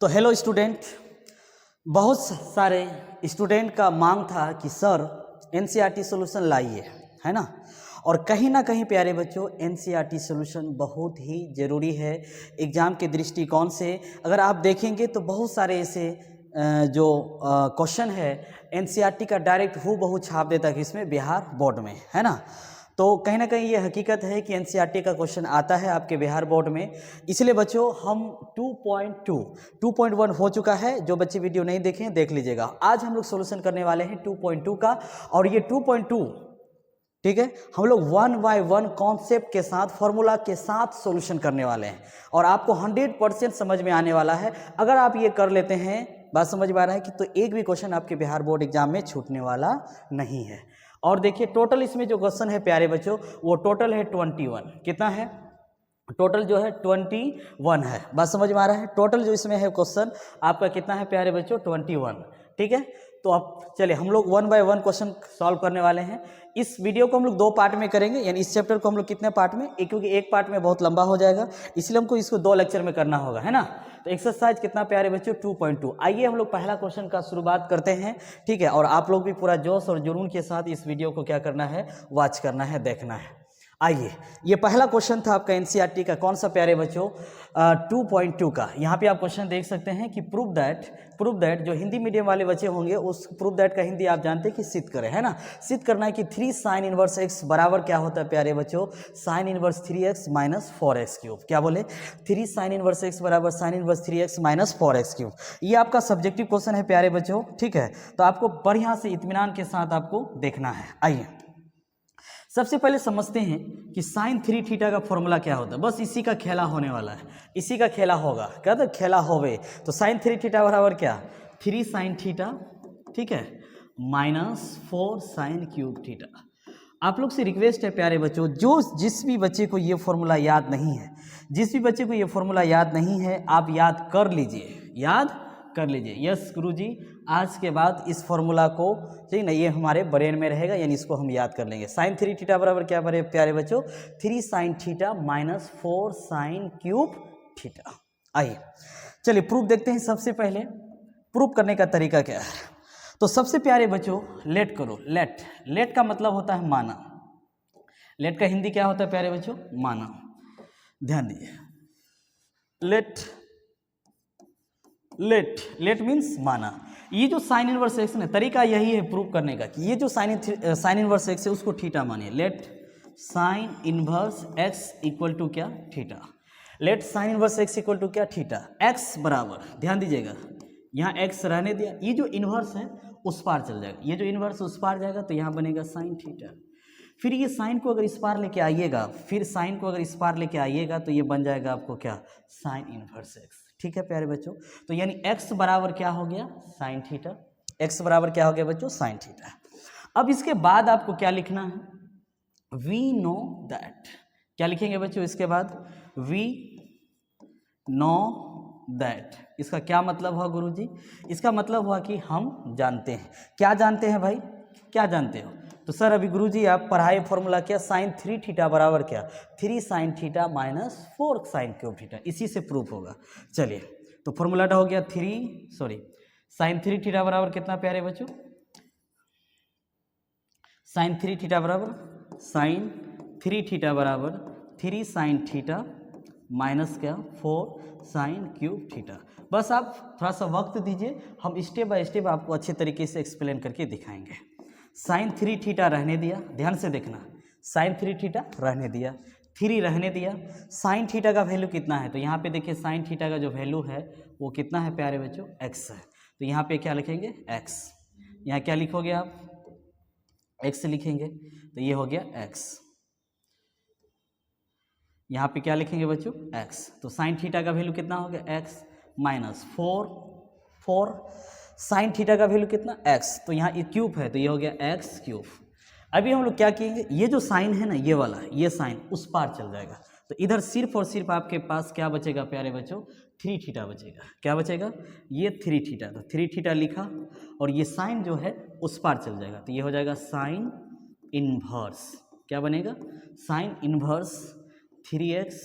तो hello student, बहुत सारे स्टूडेंट का मांग था कि सर एनसीईआरटी सॉल्यूशन लाइए, है ना। और कहीं ना कहीं प्यारे बच्चों एनसीईआरटी सॉल्यूशन बहुत ही ज़रूरी है एग्ज़ाम के दृष्टिकोण से। अगर आप देखेंगे तो बहुत सारे ऐसे जो क्वेश्चन है एनसीईआरटी का डायरेक्ट हूबहू छाप देता है कि इसमें बिहार बोर्ड में, है ना। तो कहीं ना कहीं ये हकीकत है कि एनसीईआरटी का क्वेश्चन आता है आपके बिहार बोर्ड में। इसलिए बच्चों हम 2.1 हो चुका है। जो बच्चे वीडियो नहीं देखें देख लीजिएगा। आज हम लोग सोल्यूशन करने वाले हैं 2.2 का, और ये 2.2 ठीक है हम लोग 1 बाय 1 कॉन्सेप्ट के साथ फॉर्मूला के साथ सॉल्यूशन करने वाले हैं और आपको 100% समझ में आने वाला है। अगर आप ये कर लेते हैं, बात समझ में आ रहा है कि तो एक भी क्वेश्चन आपके बिहार बोर्ड एग्जाम में छूटने वाला नहीं है। और देखिए टोटल इसमें जो क्वेश्चन है प्यारे बच्चों वो टोटल है 21। कितना है टोटल? जो है 21 है। बात समझ में आ रहा है? टोटल जो इसमें है क्वेश्चन आपका कितना है प्यारे बच्चों? 21। ठीक है, तो अब चलिए हम लोग 1 बाय 1 क्वेश्चन सॉल्व करने वाले हैं। इस वीडियो को हम लोग 2 पार्ट में करेंगे, यानी इस चैप्टर को हम लोग कितने पार्ट में, क्योंकि एक पार्ट में बहुत लंबा हो जाएगा, इसलिए हमको इसको 2 लेक्चर में करना होगा, है ना। तो एक्सरसाइज कितना प्यारे बच्चों? 2.2। आइए हम लोग पहला क्वेश्चन का शुरुआत करते हैं, ठीक है। और आप लोग भी पूरा जोश और जुनून के साथ इस वीडियो को क्या करना है, वॉच करना है, देखना है। आइए, ये पहला क्वेश्चन था आपका एनसीईआरटी का। कौन सा प्यारे बच्चों? 2.2 का। यहाँ पे आप क्वेश्चन देख सकते हैं कि प्रूव दैट जो हिंदी मीडियम वाले बच्चे होंगे उस प्रूव दैट का हिंदी आप जानते हैं कि सिद्ध करें, है ना। सिद्ध करना है कि 3 साइन इनवर्स एक्स बराबर क्या होता है प्यारे बच्चों? Sine inverse 3x minus 4x cube. क्या बोले? 3 साइन इनवर्स एक्स बराबर sine inverse 3x minus 4x cube. ये आपका सब्जेक्टिव क्वेश्चन है प्यारे बच्चों, ठीक है। तो आपको बढ़िया से इत्मीनान के साथ आपको देखना है। आइए सबसे पहले समझते हैं कि साइन 3 थीटा का फॉर्मूला क्या होता है। बस इसी का खेला होने वाला है, इसी का खेला होगा। क्या तो खेला होवे तो साइन 3 थीटा बराबर क्या? 3 साइन थीटा, ठीक है, माइनस 4 साइन क्यूब थीटा। आप लोग से रिक्वेस्ट है प्यारे बच्चों, जिस भी बच्चे को ये फॉर्मूला याद नहीं है, जिस भी बच्चे को ये फॉर्मूला याद नहीं है, आप याद कर लीजिए। यस गुरुजी, आज के बाद इस फॉर्मूला को, ठीक ना, ये हमारे ब्रेन में रहेगा, यानी इसको हम याद कर लेंगे। साइन 3 थीटा बराबर क्या बने प्यारे बच्चों? 3 sine theta minus 4 sine cube theta. आइए चलिए प्रूफ देखते हैं। सबसे पहले प्रूफ करने का तरीका क्या है, तो सबसे प्यारे बच्चों लेट करो। लेट का मतलब होता है माना। लेट का हिंदी क्या होता है प्यारे बच्चों? माना। ध्यान दीजिए, लेट मीन्स माना। ये जो साइन इनवर्स एक्स है, तरीका यही है प्रूव करने का कि ये जो साइन इनवर्स एक्स है उसको थीटा मानिए। Let sine inverse x equal to क्या? Theta. Let sine inverse x equal to क्या? थीटा। एक्स बराबर, ध्यान दीजिएगा, यहाँ एक्स रहने दिया, ये जो इनवर्स है उस पार चल जाएगा, ये जो इनवर्स उस पार जाएगा तो यहाँ बनेगा साइन थीटा। फिर ये साइन को अगर इस पार लेके आइएगा, तो ये बन जाएगा आपको क्या? Sign inverse x. ठीक है प्यारे बच्चों, तो यानी x बराबर क्या हो गया? Sine theta. x बराबर क्या हो गया बच्चों? Sine theta. अब इसके बाद आपको क्या लिखना है? We know that. क्या लिखेंगे बच्चों इसके बाद? We know that. इसका क्या मतलब हुआ गुरुजी? इसका मतलब हुआ कि हम जानते हैं। क्या जानते हैं भाई? क्या जानते हो? तो सर अभी गुरुजी आप पढ़ाए फॉर्मूला क्या? साइन 3 थीटा बराबर क्या? 3 sine theta minus 4 sine cube theta. इसी से प्रूफ होगा। चलिए तो फॉर्मूला हो गया साइन 3 थीटा बराबर कितना प्यारे बच्चों? साइन 3 थीटा बराबर 3 साइन थीटा माइनस क्या? 4 साइन क्यूब थीटा। बस आप थोड़ा सा वक्त दीजिए, हम स्टेप बाय स्टेप आपको अच्छे तरीके से एक्सप्लेन करके दिखाएंगे। साइन 3 थीटा रहने दिया, ध्यान से देखना, साइन 3 थीटा रहने दिया, 3 रहने दिया। साइन थीटा का वैल्यू कितना है? तो यहाँ पे देखिए साइन थीटा का जो वैल्यू है वो कितना है प्यारे बच्चों? x है। तो यहाँ पे क्या लिखेंगे? x। यहाँ क्या लिखोगे आप? x लिखेंगे, तो ये हो गया x। यहाँ पे क्या लिखेंगे बच्चों? x। तो साइन थीटा का वैल्यू कितना हो गया? x माइनस 4 साइन थीटा का वैल्यू कितना? x। तो यहाँ ये क्यूब है तो ये हो गया x क्यूब। अभी हम लोग क्या किएंगे, ये जो साइन है ना, ये वाला, ये साइन उस पार चल जाएगा, तो इधर सिर्फ और सिर्फ आपके पास क्या बचेगा प्यारे बच्चों? 3 थीटा बचेगा। क्या बचेगा? ये 3 थीटा। तो 3 थीटा लिखा और ये साइन जो है उस पार चल जाएगा, तो ये हो जाएगा साइन इनवर्स। क्या बनेगा? साइन इनवर्स 3x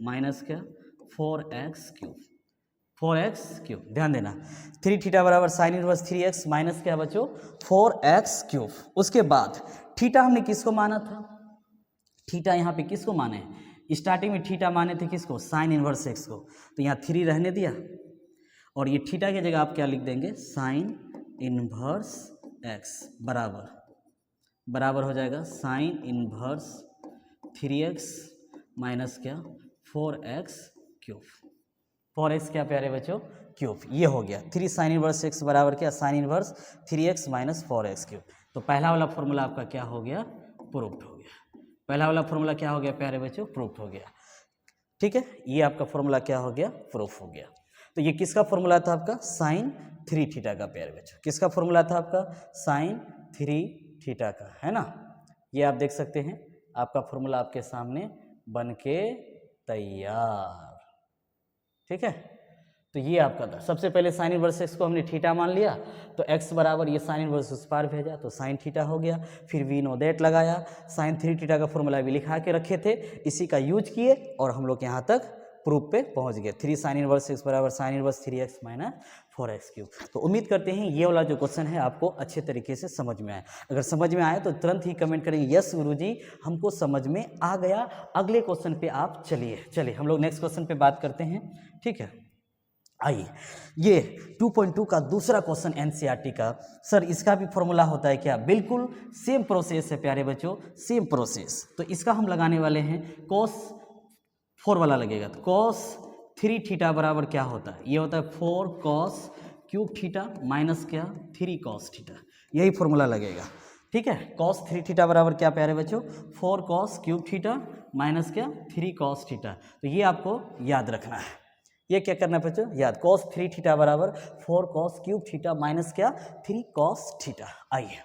माइनस क्या? 4x cube. 4x³ ध्यान देना, 3 थीटा बराबर साइन इनवर्स 3x माइनस क्या बच्चों 4x³। उसके बाद थीटा हमने किसको माना था, थीटा यहाँ पे किसको माने, स्टार्टिंग में थीटा माने थे किसको, साइन इनवर्स x को, तो यहाँ 3 रहने दिया और ये थीटा की जगह आप क्या लिख देंगे, साइन इनवर्स x बराबर हो जाएगा साइन इनवर्स 3x माइनस क्या 4x³। 4x क्या प्यारे बच्चों क्यूब, ये हो गया 3 साइन इनवर्स x बराबर क्या sine inverse 3x minus 4x³। तो पहला वाला फॉर्मूला आपका क्या हो गया, प्रूव्ड हो गया। पहला वाला फॉर्मूला क्या हो गया प्यारे बच्चों, प्रूव्ड हो गया। ठीक है, ये आपका फॉर्मूला क्या हो गया, प्रूफ हो गया। तो ये किसका फॉर्मूला था आपका, साइन 3 थीटा का प्यारे बच्चों, किसका फॉर्मूला था आपका, साइन 3 थीटा का, है ना। ये आप देख सकते हैं आपका फॉर्मूला आपके सामने बन के तैयार। ठीक है, तो ये आपका था। सबसे पहले साइन इनवर्स x को हमने थीटा मान लिया, तो x बराबर ये साइन इनवर्स उस पार भेजा तो साइन थीटा हो गया। फिर वी नो दैट लगाया, साइन 3 थीटा का फॉर्मूला भी लिखा के रखे थे, इसी का यूज किए और हम लोग यहाँ तक प्रूफ पे पहुँच गए। 3 साइन इनवर्स x बराबर sine inverse 3x minus 4x³। तो उम्मीद करते हैं ये वाला जो क्वेश्चन है आपको अच्छे तरीके से समझ में आए। अगर समझ में आए तो तुरंत ही कमेंट करेंगे यस गुरुजी हमको समझ में आ गया। अगले क्वेश्चन पे आप चलिए हम लोग नेक्स्ट क्वेश्चन पे बात करते हैं। ठीक है, आइए, ये 2.2 का दूसरा क्वेश्चन एनसीईआरटी का। सर इसका भी फॉर्मूला होता है क्या, बिल्कुल सेम प्रोसेस है प्यारे बच्चों, सेम प्रोसेस। तो इसका हम लगाने वाले हैं cos 4 वाला लगेगा, तो cos 3 थीटा बराबर क्या होता है, ये होता है 4 cos³ थीटा माइनस क्या 3 cos थीटा, यही फॉर्मूला लगेगा। ठीक है, cos 3 थीटा बराबर क्या प्यारे बच्चों 4 cos³ थीटा माइनस क्या 3 cos थीटा। तो ये आपको याद रखना है, ये क्या करना है बच्चों, याद cos 3 थीटा बराबर 4 cos³ थीटा माइनस क्या 3 cos थीटा। आइए,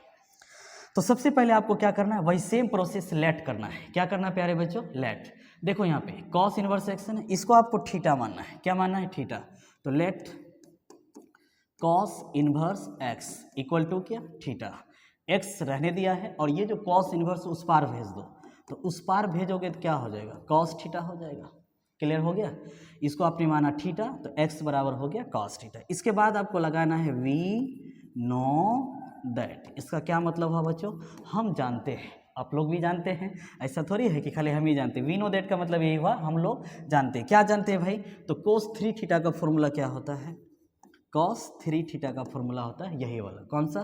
तो सबसे पहले आपको क्या करना है, वही सेम प्रोसेस लेट करना है। क्या करना है प्यारे बच्चों, लेट। देखो यहाँ पे cos इनवर्स x है ना, इसको आपको थीटा मानना है। क्या मानना है, थीटा। तो let cos inverse x equal to क्या थीटा, x रहने दिया है और ये जो cos इनवर्स उस पार भेज दो, तो उस पार भेजोगे तो क्या हो जाएगा, cos थीटा हो जाएगा। क्लियर हो गया, इसको आपने माना थीटा, तो x बराबर हो गया cos थीटा। इसके बाद आपको लगाना है वी नो दैट। इसका क्या मतलब है बच्चों, हम जानते हैं, आप लोग भी जानते हैं, ऐसा थोड़ी है कि खाली हम ही जानते हैं। वी नो दैट का मतलब यही हुआ हम लोग जानते हैं। क्या जानते हैं भाई, तो cos 3 थीटा का फॉर्मूला क्या होता है, cos 3 थीटा का फॉर्मूला होता है यही वाला, कौन सा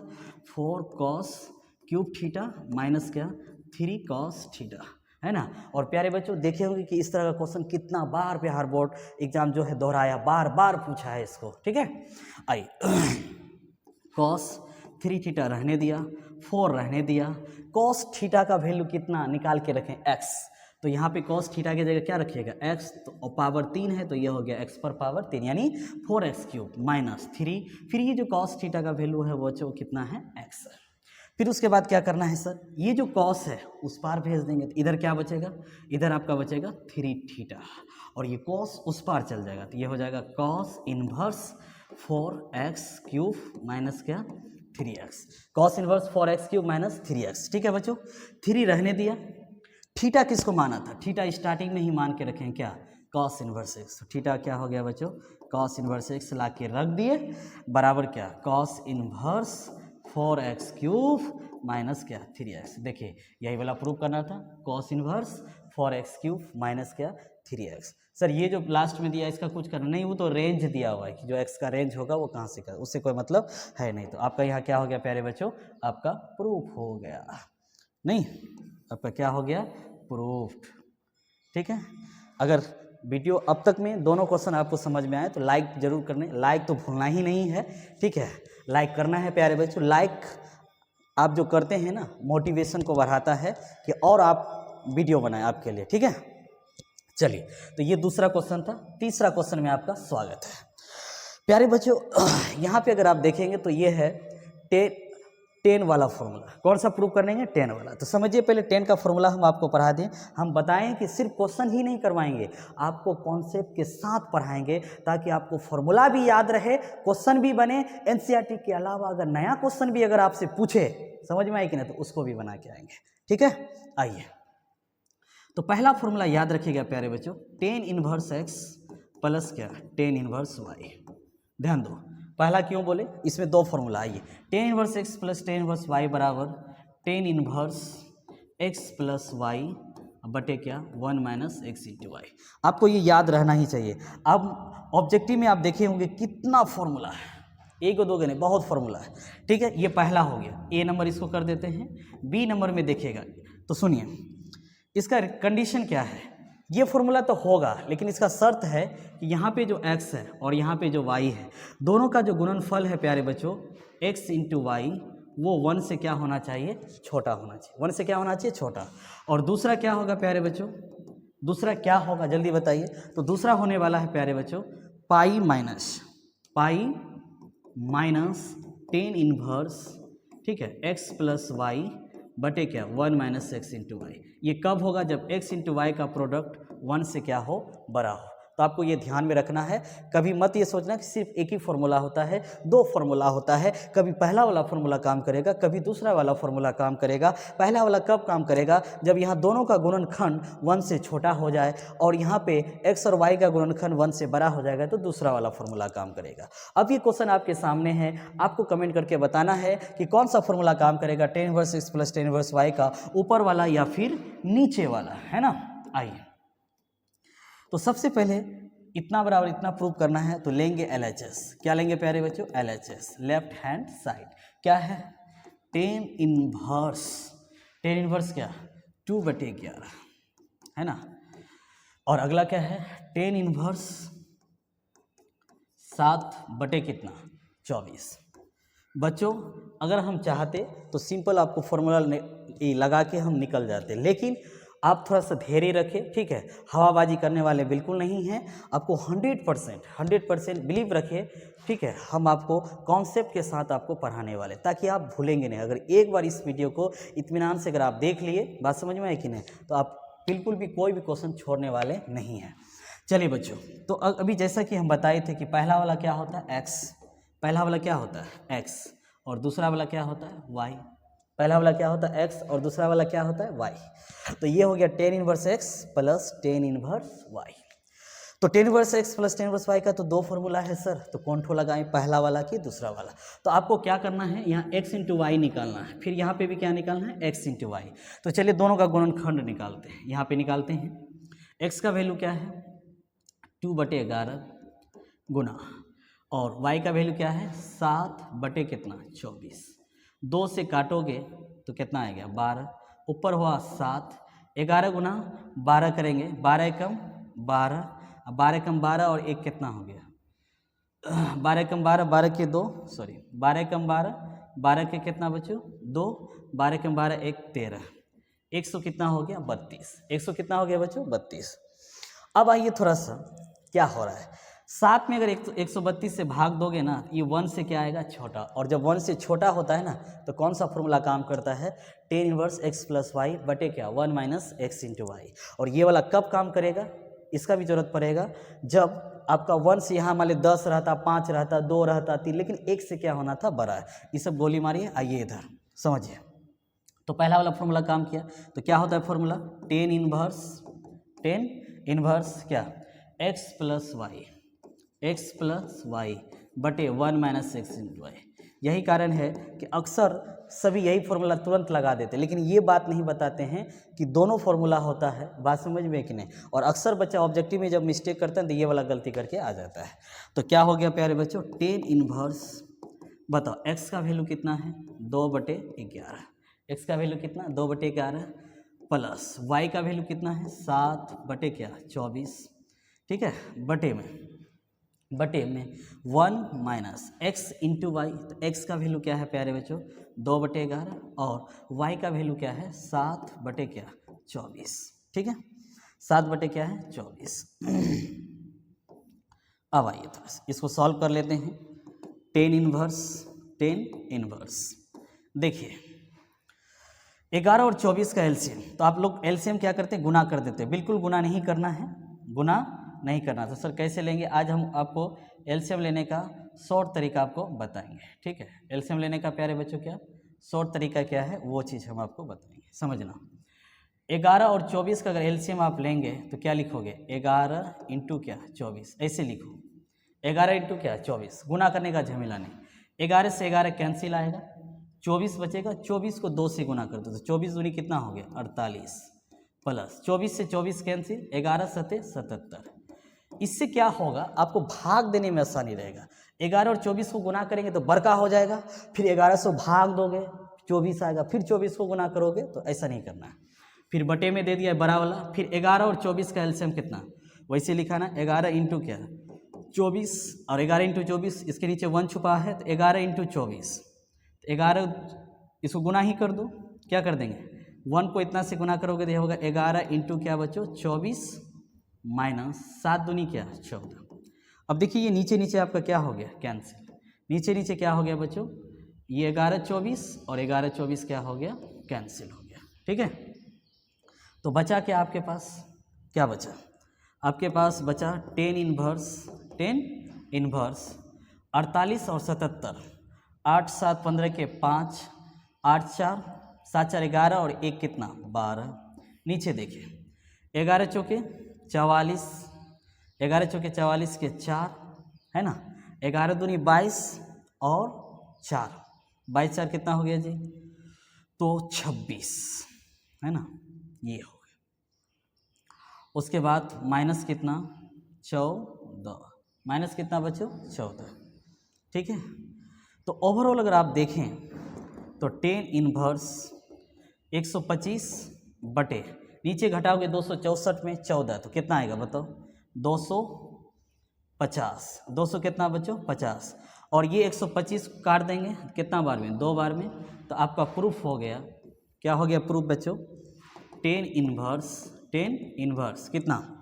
4 cos³ थीटा माइनस क्या 3 cos थीटा, है ना। और प्यारे बच्चों देखे होंगे कि इस तरह का क्वेश्चन कितना बार बिहार बोर्ड एग्जाम जो है दोहराया, बार बार पूछा है इसको। ठीक है, आइए cos 3 थीटा रहने दिया, 4 रहने दिया, cos थीटा का वैल्यू कितना निकाल के रखें x, तो यहाँ पे cos थीटा की जगह क्या रखिएगा x, तो पावर 3 है तो ये हो गया x पर पावर 3 यानी 4x³ माइनस 3। फिर ये जो cos थीटा का वैल्यू है वो जो कितना है x। फिर उसके बाद क्या करना है सर, ये जो cos है उस पार भेज देंगे, तो इधर क्या बचेगा, इधर आपका बचेगा 3 थीटा और ये cos उस पार चल जाएगा, तो ये हो जाएगा cos इनवर्स 4x³ माइनस क्या 3x, cos inverse 4x³ minus 3x। ठीक है बच्चों, 3 रहने दिया, थीटा किसको माना था, थीटा स्टार्टिंग में ही मान के रखें क्या cos इनवर्स x, तो थीटा क्या हो गया बच्चों cos इनवर्स x ला के रख दिए बराबर क्या cos इनवर्स 4x³ माइनस क्या 3x। देखिए यही वाला प्रूव करना था, cos इनवर्स 4x³ माइनस क्या 3x। सर ये जो लास्ट में दिया इसका कुछ करना नहीं, वो तो रेंज दिया हुआ है कि जो x का रेंज होगा वो कहाँ से कर, उससे कोई मतलब है नहीं। तो आपका यहाँ क्या हो गया प्यारे बच्चों, आपका प्रूफ हो गया, नहीं आपका क्या हो गया प्रूफ। ठीक है, अगर वीडियो अब तक में दोनों क्वेश्चन आपको समझ में आए तो लाइक जरूर करने, लाइक तो भूलना ही नहीं है। ठीक है, लाइक करना है प्यारे बच्चों, लाइक आप जो करते हैं ना मोटिवेशन को बढ़ाता है कि और आप वीडियो बनाएं आपके लिए। ठीक है, चलिए तो ये दूसरा क्वेश्चन था। तीसरा क्वेश्चन में आपका स्वागत है प्यारे बच्चों। यहाँ पे अगर आप देखेंगे तो ये है 10 वाला फॉर्मूला, कौन सा प्रूव करेंगे 10 वाला। तो समझिए पहले 10 का फॉर्मूला हम आपको पढ़ा दें, हम बताएं कि सिर्फ क्वेश्चन ही नहीं करवाएंगे, आपको कॉन्सेप्ट के साथ पढ़ाएंगे ताकि आपको फॉर्मूला भी याद रहे, क्वेश्चन भी बने। एनसीईआरटी के अलावा अगर नया क्वेश्चन भी अगर आपसे पूछे, समझ में आए कि नहीं, तो उसको भी बना के आएंगे। ठीक है, आइए तो पहला फॉर्मूला याद रखिएगा प्यारे बच्चों, 10 इनवर्स x प्लस क्या 10 इनवर्स y। ध्यान दो, पहला क्यों बोले, इसमें दो फॉर्मूला। आइए, tan inverse x plus tan inverse y बराबर tan inverse x plus y बटे क्या 1 माइनस एक्स इंटू वाई। आपको ये याद रहना ही चाहिए। अब ऑब्जेक्टिव में आप देखे होंगे कितना फॉर्मूला है, एक दो नहीं, बहुत फॉर्मूला है। ठीक है, ये पहला हो गया, ए नंबर इसको कर देते हैं। बी नंबर में देखिएगा, तो सुनिए इसका कंडीशन क्या है। ये फॉर्मूला तो होगा, लेकिन इसका शर्त है कि यहाँ पे जो x है और यहाँ पे जो y है, दोनों का जो गुणनफल है प्यारे बच्चों x इंटू वाई, वो 1 से क्या होना चाहिए, छोटा होना चाहिए। 1 से क्या होना चाहिए, छोटा। और दूसरा क्या होगा प्यारे बच्चों, दूसरा क्या होगा जल्दी बताइए। तो दूसरा होने वाला है प्यारे बच्चों पाई माइनस टेन इनवर्स, ठीक है, x प्लस वाई बटे क्या 1 माइनस एक्स इंटू वाई। ये कब होगा, जब x इंटू वाई का प्रोडक्ट 1 से क्या हो, बड़ा हो। तो आपको ये ध्यान में रखना है, कभी मत ये सोचना कि सिर्फ एक ही फॉर्मूला होता है, दो फॉर्मूला होता है। कभी पहला वाला फॉर्मूला काम करेगा, कभी दूसरा वाला फॉर्मूला काम करेगा। पहला वाला कब काम करेगा, जब यहाँ दोनों का गुणनखंड 1 से छोटा हो जाए और यहाँ पे x और y का गुणनखंड 1 से बड़ा हो जाएगा, तो दूसरा वाला फॉर्मूला काम करेगा। अब ये क्वेश्चन आपके सामने है, आपको कमेंट करके बताना है कि कौन सा फॉर्मूला काम करेगा, tan inverse x plus tan inverse y का ऊपर वाला या फिर नीचे वाला, है ना। आइए, तो सबसे पहले इतना बराबर इतना प्रूव करना है, तो लेंगे LHS। क्या लेंगे प्यारे बच्चों, LHS, लेफ्ट हैंड साइड। क्या है, टेन इनवर्स क्या 2/11, है ना। और अगला क्या है, टेन इनवर्स 7/24। बच्चों अगर हम चाहते तो सिंपल आपको फॉर्मूला लगा के हम निकल जाते, लेकिन आप थोड़ा सा धैर्य रखें, ठीक है। हवाबाजी करने वाले बिल्कुल नहीं हैं, आपको 100% बिलीव रखिए, ठीक है। हम आपको कॉन्सेप्ट के साथ आपको पढ़ाने वाले, ताकि आप भूलेंगे नहीं। अगर एक बार इस वीडियो को इत्मीनान से अगर आप देख लिए, बात समझ में आई कि नहीं, तो आप बिल्कुल भी कोई भी क्वेश्चन छोड़ने वाले नहीं हैं। चलिए बच्चों, तो अभी जैसा कि हम बताए थे कि पहला वाला क्या होता है x, पहला वाला क्या होता है x, और दूसरा वाला क्या होता है y। पहला वाला क्या होता है x और दूसरा वाला क्या होता है y। तो ये हो गया ten inverse x plus tan inverse y। तो ten inverse x plus tan inverse y का तो दो फॉर्मूला है सर, तो कौन ठो लगाएं, पहला वाला कि दूसरा वाला। तो आपको क्या करना है, यहाँ x इंटू वाई निकालना है, फिर यहाँ पे भी क्या निकालना है, x इंटू वाई। तो चलिए दोनों का गुणनखंड निकालते हैं। यहाँ पे निकालते हैं, x का वैल्यू क्या है 2/11 गुना, और y का वैल्यू क्या है 7/24। 2 से काटोगे तो कितना आएगा 12, ऊपर हुआ 7, 11 गुना 12 करेंगे, 12 कम 12, 12 कम 12 और एक कितना हो गया 12 कम 12, 12 के 2, सॉरी 12 कम 12, 12 के कितना बच्चों 2, 12 कम 12 एक 13, 100 कितना हो गया 32, 100 कितना हो गया बच्चों 32। अब आइए थोड़ा सा क्या हो रहा है, 7 में अगर 132 से भाग दोगे ना, ये 1 से क्या आएगा छोटा, और जब 1 से छोटा होता है ना, तो कौन सा फॉर्मूला काम करता है, tan inverse x plus y बटे क्या 1 माइनस एक्स इंटू वाई। और ये वाला कब काम करेगा, इसका भी जरूरत पड़ेगा जब आपका 1 से यहाँ मान लो 10 रहता, 5 रहता, 2 रहता, 3, लेकिन 1 से क्या होना था बड़ा है। ये सब गोली मारिए, आइए इधर समझिए। तो पहला वाला फॉर्मूला काम किया, तो क्या होता है फॉर्मूला, टेन इनवर्स क्या x प्लस वाई बटे 1 माइनस एक्स इंटू वाई। यही कारण है कि अक्सर सभी यही फॉर्मूला तुरंत लगा देते हैं, लेकिन ये बात नहीं बताते हैं कि दोनों फॉर्मूला होता है। बात समझ में कि नहीं। और अक्सर बच्चा ऑब्जेक्टिव में जब मिस्टेक करता है तो ये वाला गलती करके आ जाता है। तो क्या हो गया प्यारे बच्चों, टेन इनवर्स, बताओ x का वैल्यू कितना है 2/11, x का वैल्यू कितना 2/11 प्लस y का वैल्यू कितना है 7/24, ठीक है, बटे में 1 माइनस x इंटू वाई। तो x का वैल्यू क्या है प्यारे बच्चों 2/11 और y का वैल्यू क्या है 7/24, ठीक है, 7/24। अब आइए थोड़ा सा इसको सॉल्व कर लेते हैं। टेन इनवर्स देखिए 11 और 24 का एलसीएम, तो आप लोग एलसीएम क्या करते हैं, गुना कर देते हैं। बिल्कुल गुना नहीं करना है, गुना नहीं करना। तो सर कैसे लेंगे, आज हम आपको एलसीएम लेने का शॉर्ट तरीका आपको बताएंगे, ठीक है। एलसीएम लेने का प्यारे बच्चों क्या शॉर्ट तरीका क्या है, वो चीज़ हम आपको बताएंगे, समझना। 11 और 24 का अगर एलसीएम आप लेंगे तो क्या लिखोगे, 11 इंटू क्या 24, ऐसे लिखो 11 इंटू क्या 24, गुना करने का झमेला नहीं। 11 से 11 कैंसिल आएगा, 24 बचेगा, 24 को 2 से गुना कर दो तो 24 दूनी कितना हो गया 48, प्लस 24 से 24 कैंसिल, 11 सते 77। इससे क्या होगा, आपको भाग देने में आसानी रहेगा। 11 और 24 को गुना करेंगे तो बड़का हो जाएगा, फिर 11 से भाग दोगे 24 आएगा, फिर 24 को गुना करोगे, तो ऐसा नहीं करना है। फिर बटे में दे दिया बड़ा वाला, फिर 11 और 24 का एलसीएम कितना, वैसे लिखा ना 11 इंटू क्या 24, और 11 इंटू 24 इसके नीचे 1 छुपा है, तो 11 इंटू 24, 11 इसको गुना ही कर दो, क्या कर देंगे 1 को इतना से गुना करोगे तो यह होगा 11 इंटू क्या बच्चों 24 माइनस 7 दूनी क्या 14। अब देखिए ये नीचे नीचे आपका क्या हो गया कैंसिल, नीचे नीचे क्या हो गया बच्चों, ये 11 24 और 11 24 क्या हो गया कैंसिल हो गया। ठीक है, तो बचा क्या आपके पास, क्या बचा आपके पास, बचा 10 इनवर्स 48 और 77, 8 7 15 के 5, 8 4 7 4 11 और 1 कितना 12। नीचे देखिए 11 चौके 44, 11 चौके 44 के 4 है ना, 11 दूनी 22 और 4, 22 4 कितना हो गया जी, तो 26 है ना, ये हो गया। उसके बाद माइनस कितना 14, माइनस कितना बच्चों 14। ठीक है, तो ओवरऑल अगर आप देखें तो 10 इनवर्स 125 बटे नीचे घटाओगे 264 में 14 तो कितना आएगा बताओ 250, 200 कितना बच्चों 50, और ये 125 काट देंगे कितना बार में 2 बार में, तो आपका प्रूफ हो गया, क्या हो गया प्रूफ बच्चों 10 इनवर्स कितना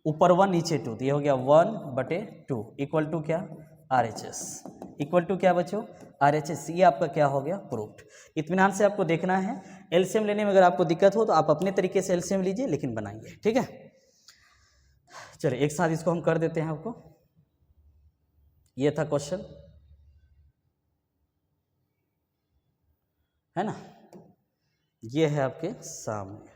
ऊपर 1 नीचे 2, तो ये हो गया 1/2 इक्वल टू क्या RHS, इक्वल टू क्या बच्चों RHS। ये आपका क्या हो गया प्रूफ्ड। इत्मीनान से आपको देखना है, एलसीएम लेने में अगर आपको दिक्कत हो तो आप अपने तरीके से एलसीएम लीजिए, लेकिन बनाइए। ठीक है, चलिए एक साथ इसको हम कर देते हैं आपको। ये था क्वेश्चन है ना, ये है आपके सामने।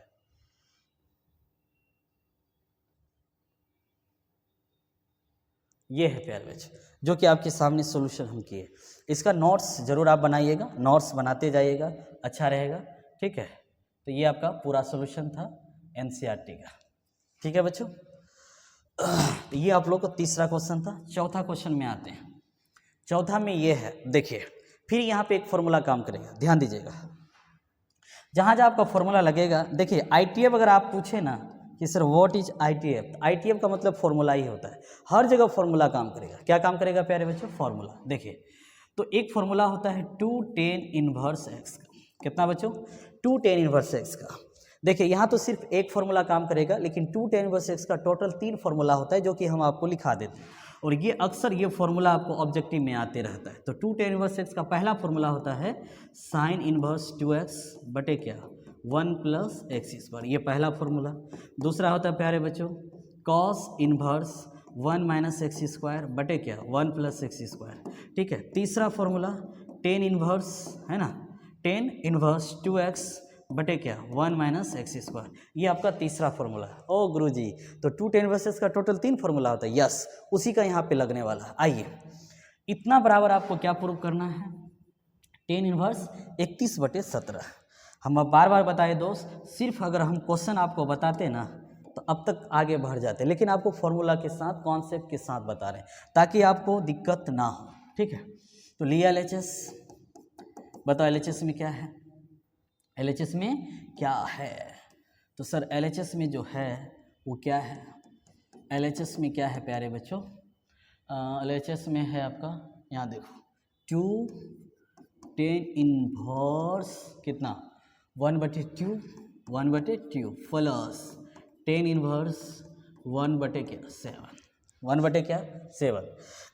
ये है प्यारे बच्चे जो कि आपके सामने सॉल्यूशन हम किए। इसका नोट्स जरूर आप बनाइएगा, नोट्स बनाते जाइएगा, अच्छा रहेगा। ठीक है, तो ये आपका पूरा सॉल्यूशन था एनसीईआरटी का। ठीक है बच्चों, तो ये आप लोग का तीसरा क्वेश्चन था। चौथा क्वेश्चन में आते हैं। चौथा में ये है, देखिए फिर यहाँ पे एक फॉर्मूला काम करेगा, ध्यान दीजिएगा। जहाँ जहाँ आपका फॉर्मूला लगेगा, देखिए आईटीएफ अगर आप पूछे ना कि sir what is ITF, ITF का मतलब फॉर्मूला ही होता है, हर जगह फॉर्मूला काम करेगा। क्या काम करेगा प्यारे बच्चों, फॉर्मूला। देखिए तो एक फॉर्मूला होता है 2tan इनवर्स x का, कितना बच्चों 2tan इनवर्स x का। देखिए यहाँ तो सिर्फ एक फॉर्मूला काम करेगा, लेकिन 2tan इनवर्स x का टोटल 3 फॉर्मूला होता है, जो कि हम आपको लिखा देते हैं, और ये अक्सर ये फॉर्मूला आपको ऑब्जेक्टिव में आते रहता है। तो 2tan इनवर्स x का पहला फॉर्मूला होता है साइन इनवर्स 2x बटे क्या 1 प्लस x², ये पहला फॉर्मूला। दूसरा होता है प्यारे बच्चों कॉस इनवर्स 1 माइनस x² बटे क्या 1 प्लस x²। ठीक है, तीसरा फॉर्मूला tan इनवर्स है ना, tan इनवर्स 2x बटे क्या 1 माइनस x², ये आपका तीसरा फॉर्मूला है। ओ गुरुजी, तो 2tan इनवर्स x का टोटल 3 फॉर्मूला होता है। यस, उसी का यहाँ पे लगने वाला है। आइए, इतना बराबर आपको क्या प्रूव करना है, tan इनवर्स 31/17। हम अब बार बार बताए दोस्त, सिर्फ अगर हम क्वेश्चन आपको बताते ना तो अब तक आगे बढ़ जाते, लेकिन आपको फॉर्मूला के साथ कॉन्सेप्ट के साथ बता रहे हैं ताकि आपको दिक्कत ना हो। ठीक है, तो लिया LHS, बताओ LHS में क्या है, LHS में क्या है। तो सर LHS में जो है वो क्या है, LHS में क्या है प्यारे बच्चों, LHS में है आपका, यहाँ देखो 2tan इनवर्स कितना 1/2 प्लस tan इनवर्स 1/7।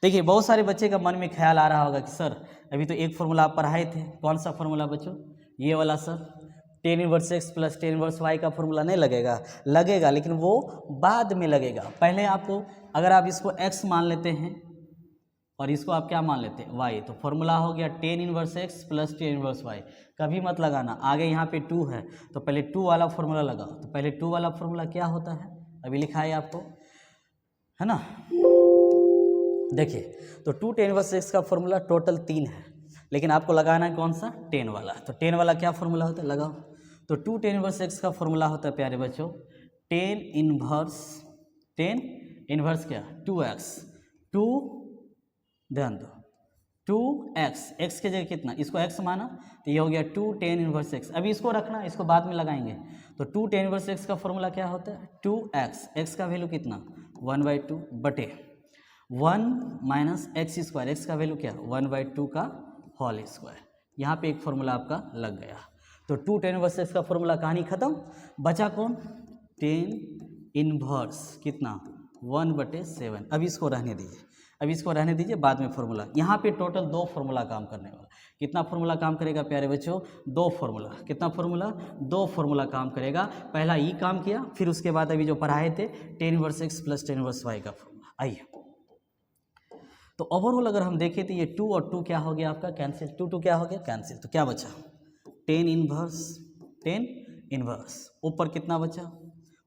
देखिए बहुत सारे बच्चे का मन में ख्याल आ रहा होगा कि सर अभी तो एक फॉर्मूला आप पढ़ाए थे, कौन सा फॉर्मूला बच्चों, ये वाला sir tan inverse x plus tan inverse y का फॉर्मूला नहीं लगेगा, लगेगा लेकिन वो बाद में लगेगा। पहले आपको अगर आप इसको x मान लेते हैं और इसको आप क्या मान लेते हैं y, तो फॉर्मूला हो गया tan inverse x plus tan inverse y। कभी मत लगाना, आगे यहाँ पे 2 है तो पहले 2 वाला फॉर्मूला लगाओ। तो पहले 2 वाला फॉर्मूला क्या होता है, अभी लिखा है आपको, है ना, देखिए, तो 2 tan इनवर्स एक्स का फॉर्मूला टोटल 3 है, लेकिन आपको लगाना है कौन सा, 10 वाला। तो 10 वाला क्या फॉर्मूला होता है, लगाओ। तो 2 tan इनवर्स एक्स का फॉर्मूला होता है प्यारे बच्चों, tan इनवर्स क्या, 2x, 2, ध्यान दो, 2x, x की जगह कितना, इसको x माना तो ये हो गया 2 tan इनवर्स x। अभी इसको रखना, इसको बाद में लगाएंगे। तो 2 tan इनवर्स x का फॉर्मूला क्या होता है, 2x, x का वैल्यू कितना 1/2 बटे 1 माइनस एक्स स्क्वायर, एक्स का वैल्यू क्या 1/2 का होल स्क्वायर। यहाँ पे एक फॉर्मूला आपका लग गया। तो 2 tan इनवर्स x का फॉर्मूला कहानी खत्म, बचा कौन, tan इनवर्स कितना 1/7। अभी इसको रहने दीजिए, अभी इसको रहने दीजिए, बाद में फॉर्मूला। यहाँ पे टोटल 2 फॉर्मूला काम करने वाला। कितना फॉर्मूला काम करेगा प्यारे बच्चों, 2 फॉर्मूला। कितना फॉर्मूला, 2 फॉर्मूला काम करेगा। पहला ई काम किया, फिर उसके बाद अभी जो पढ़ाए थे tan inverse x plus tan inverse y का फॉर्मूला। आइए, तो ओवरऑल अगर हम देखें तो ये 2 और 2 क्या हो गया आपका कैंसिल, 2 क्या हो गया कैंसिल। तो क्या बचा, tan इनवर्स, ऊपर कितना बचा,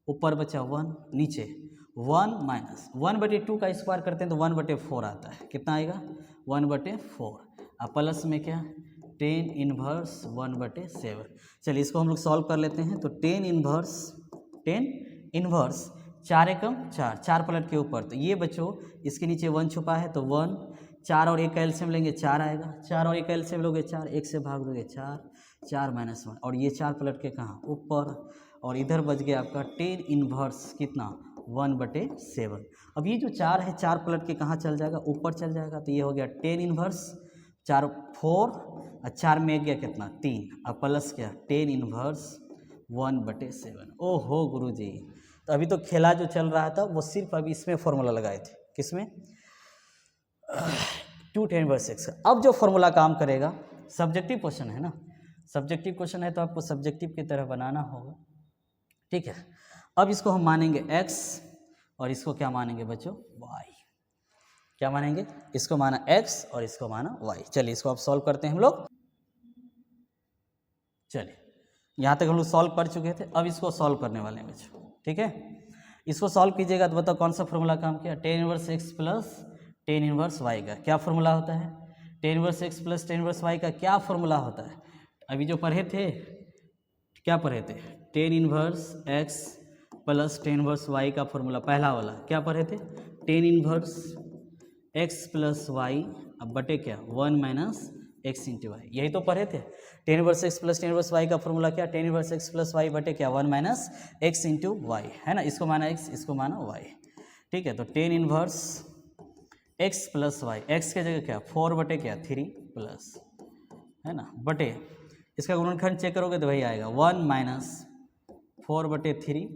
ऊपर बचा 1, नीचे 1 माइनस 1/2 का स्क्वायर करते हैं तो 1/4 आता है। कितना आएगा 1/4, अब प्लस में क्या tan इनवर्स 1/7। चलिए इसको हम लोग सॉल्व कर लेते हैं। तो tan इनवर्स 4 एकम 4, 4 पलट के ऊपर, तो ये बच्चों इसके नीचे 1 छुपा है तो 1, 4 और 1 का एलसीएम लेंगे 4 आएगा, 4 और 1 का एलसीएम लोगे 4, 1 से भाग दोगे 4, 4 माइनस 1, और ये 4 पलट के कहाँ ऊपर, और इधर बच गया आपका tan इनवर्स कितना 1/7। अब ये जो 4 है 4 पलट के कहाँ चल जाएगा, ऊपर चल जाएगा। तो ये हो गया tan इनवर्स 4 4 और 4 में गया कितना 3, अब प्लस क्या tan इनवर्स 1/7। ओहो गुरुजी, तो अभी तो खेला जो चल रहा था वो सिर्फ अभी इसमें फॉर्मूला लगाए थे, किसमें 2 tan इनवर्स x। अब जो फॉर्मूला काम करेगा, सब्जेक्टिव क्वेश्चन है ना, सब्जेक्टिव क्वेश्चन है तो आपको सब्जेक्टिव की तरह बनाना होगा, ठीक है। अब इसको हम मानेंगे x और इसको क्या मानेंगे बच्चों y, क्या मानेंगे, इसको माना x और इसको माना y। चलिए इसको अब सॉल्व करते हैं हम लोग। चलिए यहाँ तक हम लोग सॉल्व कर चुके थे, अब इसको सॉल्व करने वाले हैं बच्चों, ठीक है। इसको सॉल्व कीजिएगा तो बताओ कौन सा फॉर्मूला काम किया, tan inverse x plus tan inverse y का क्या फॉर्मूला होता है, tan inverse x plus tan inverse y का क्या फॉर्मूला होता है। अभी जो पढ़े थे, क्या पढ़े थे, tan inverse x plus tan inverse y का फॉर्मूला, पहला वाला क्या पढ़े थे, tan inverse x plus y अब बटे क्या 1 माइनस x इंटू वाई, यही तो पढ़े थे। tan inverse x plus tan inverse y का फॉर्मूला क्या, tan inverse x plus y बटे क्या 1 माइनस x इंटू वाई, है ना, इसको माना x, इसको माना y, ठीक है। तो tan inverse x plus y, x के जगह क्या 4 बटे क्या 3 प्लस, है ना, बटे इसका गुणनखंड चेक करोगे तो वही आएगा 1 माइनस 4/3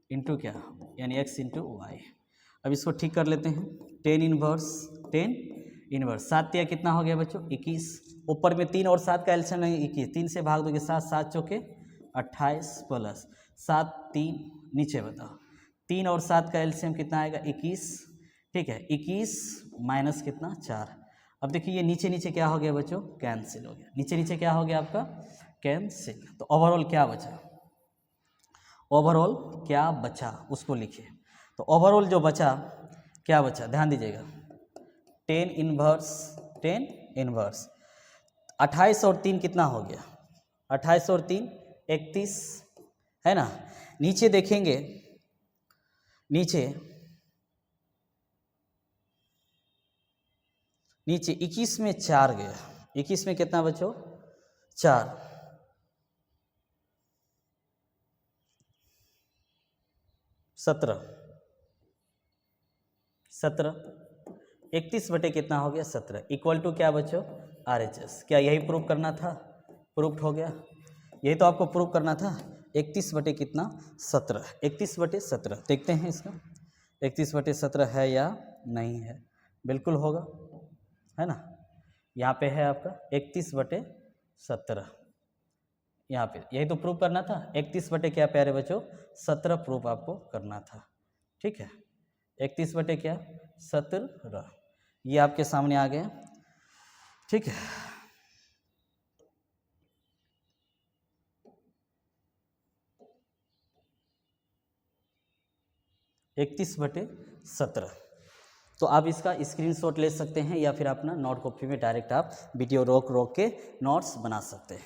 इंटू क्या यानी x इंटू वाई। अब इसको ठीक कर लेते हैं, tan इनवर्स 7 या कितना हो गया बच्चों 21, ऊपर में 3 और 7 का एलसीएम लेंगे 21, 3 से भाग दोगे 7, 7 चौके 28 प्लस 7 3, नीचे बताओ 3 और 7 का एलसीएम कितना आएगा 21, ठीक है, 21 माइनस कितना 4। अब देखिए ये नीचे नीचे क्या हो गया बच्चों कैंसिल हो गया, नीचे नीचे क्या हो गया आपका कैंसिल। तो ओवरऑल क्या बचा, ओवरऑल क्या बचा उसको लिखिए। तो ओवरऑल जो बचा क्या बचा ध्यान दीजिएगा, tan इनवर्स 28 और 3 कितना हो गया 28 और 3 31, है ना। नीचे देखेंगे, नीचे 21 में 4 गया, 21 में कितना बच्चों 4, 17 31 बटे कितना हो गया 17 इक्वल टू क्या बच्चों RHS। क्या यही प्रूव करना था, प्रूफ हो गया, यही तो आपको प्रूव करना था। 31 बटे कितना 17, 31/17 देखते हैं इसका 31/17 है या नहीं है, बिल्कुल होगा, है ना। यहाँ पे है आपका 31/17, यहाँ पे यही तो प्रूव करना था। 31 बटे क्या प्यारे बच्चों 17 प्रूफ आपको करना था, ठीक है। 31 बटे क्या 17, ये आपके सामने आ गया, ठीक है। 31/17, तो आप इसका स्क्रीनशॉट ले सकते हैं या फिर अपना नोट कॉपी में डायरेक्ट आप वीडियो रोक के नोट्स बना सकते हैं।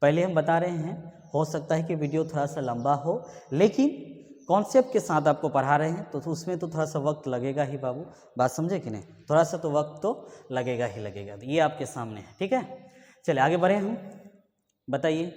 पहले हम बता रहे हैं, हो सकता है कि वीडियो थोड़ा सा लंबा हो, लेकिन कॉन्सेप्ट के साथ आपको पढ़ा रहे हैं तो उसमें तो थोड़ा सा वक्त लगेगा ही बाबू, बात समझे कि नहीं, थोड़ा सा तो वक्त तो लगेगा ही लगेगा। तो ये आपके सामने है, ठीक है। चलिए आगे बढ़े हम, बताइए।